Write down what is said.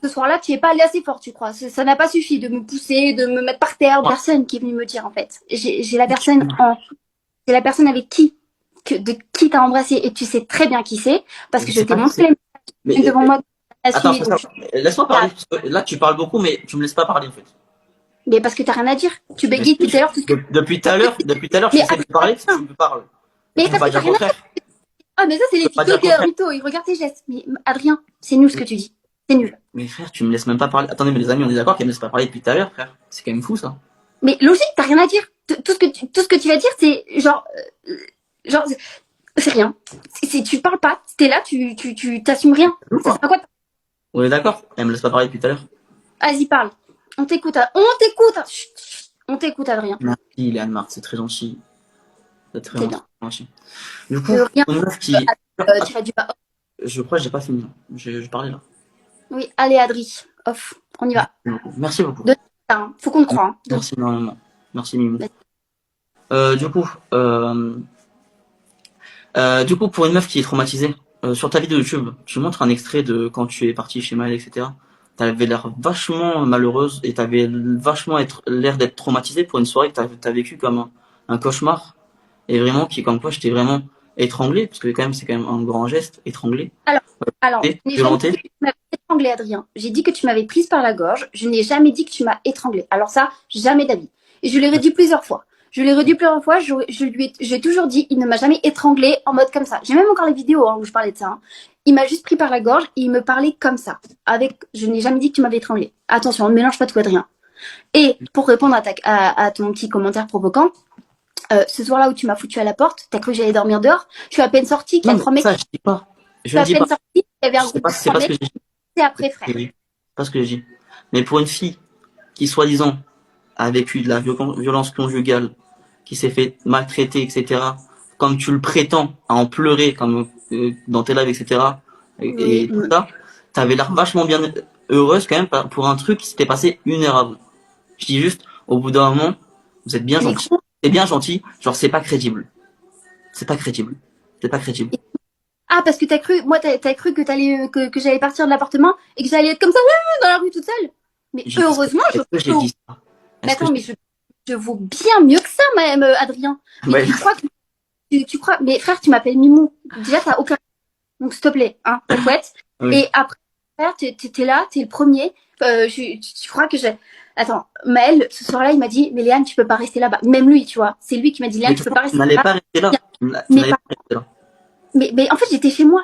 ce soir-là, tu es pas allé assez fort, tu crois. Ça n'a pas suffi de me pousser, de me mettre par terre. Personne qui est venu me dire, en fait. C'est la personne avec de qui t'as embrassé, et tu sais très bien qui c'est, parce que je t'ai montré les messages devant moi. Attends, laisse-moi parler. Parce que là, tu parles beaucoup, mais tu me laisses pas parler, en fait. Mais parce que t'as rien à dire. Tu Mais bégayes depuis tout à l'heure. depuis tout à l'heure, Mais j'essaie de parler, si tu me parles. Et mais tu peux parce pas que t'as dire le rien à dire. contraire. Ah, mais ça, c'est Tu les peux pas dire le TikTokers, contraire. mytho. Ils regardent tes gestes. Mais Adrien, c'est nul ce que tu dis. C'est nul. Mais frère, tu me laisses même pas parler. Attendez, mais les amis, on est d'accord qu'elle me laisse pas parler depuis tout à l'heure, frère. C'est quand même fou, ça. Mais logique, t'as rien à dire. Tout ce que tu vas dire, c'est genre, c'est rien. Tu parles pas. T'es là, tu t'assumes rien. Ça sert à quoi? On est d'accord? Elle me laisse pas parler depuis tout à l'heure. Vas-y, parle. On t'écoute. On t'écoute. Chut, chut. On t'écoute, Adrien. Merci, Léane Marc, c'est très gentil. C'est très C'est bien. gentil. Du coup, De rien. une meuf qui. Tu vas du bas. Je crois que j'ai pas fini. Je parlais là. Oui, allez, Adri. Off. On y va. Merci beaucoup. Faut qu'on te croie. Hein. Merci énormément. Merci, Mimou. Du coup, pour une meuf qui est traumatisée, sur ta vidéo YouTube, tu montres un extrait de quand tu es parti chez Maël, etc. T'avais l'air vachement malheureuse et t'avais vachement l'air d'être traumatisée pour une soirée que t'as vécu comme un cauchemar. Et vraiment, comme quoi j'étais vraiment étranglé, parce que quand même, c'est quand même un grand geste, étranglé. Alors, Violenté. tu m'avais étranglé, Adrien. J'ai dit que tu m'avais prise par la gorge. Je n'ai jamais dit que tu m'as étranglé. Alors ça, jamais d'avis. Et je l'ai redit plusieurs fois. J'ai toujours dit, il ne m'a jamais étranglé en mode comme ça. J'ai même encore les vidéos où je parlais de ça. Hein. Il m'a juste pris par la gorge et il me parlait comme ça. Je n'ai jamais dit que tu m'avais étranglé. Attention, on ne mélange pas tout, Adrien. Et pour répondre à ton petit commentaire provoquant, ce soir-là où tu m'as foutu à la porte, t'as cru que j'allais dormir dehors. Je suis à peine sortie, qu'il y a 3 mecs. Ça, je dis pas. Je suis à peine sortie, il y avait un groupe de 3 pas ce que mecs. j'ai dit. C'est après, frère. C'est pas ce que j'ai dit. Mais pour une fille qui, soi-disant, a vécu de la violence conjugale, qui s'est fait maltraiter, etc., comme tu le prétends, à en pleurer, comme dans tes lives, etc., et tout ça, t'avais l'air vachement bien heureuse quand même pour un truc qui s'était passé une heure avant. Je dis juste, au bout d'un moment, vous êtes bien gentil. C'est bien gentil, genre c'est pas crédible. C'est pas crédible. C'est pas crédible. Ah, parce que t'as cru que que j'allais partir de l'appartement et que j'allais être comme ça, dans la rue toute seule. Mais heureusement, j'ai dit ça. Mais attends, mais je vaux bien mieux que ça, même, Adrien. Mais ouais. tu crois, mais frère, tu m'appelles Mimou. Déjà, t'as aucun, donc s'il te plaît, hein, pas chouette. Oui. Et après, frère, t'es là, t'es le premier. Tu crois que j'ai. Attends, Maël, ce soir-là, il m'a dit, mais Léane, tu peux pas rester là-bas. Même lui, tu vois. C'est lui qui m'a dit, Léane, tu peux pas rester là-bas. Tu n'allais pas rester là. Mais en fait, j'étais chez moi.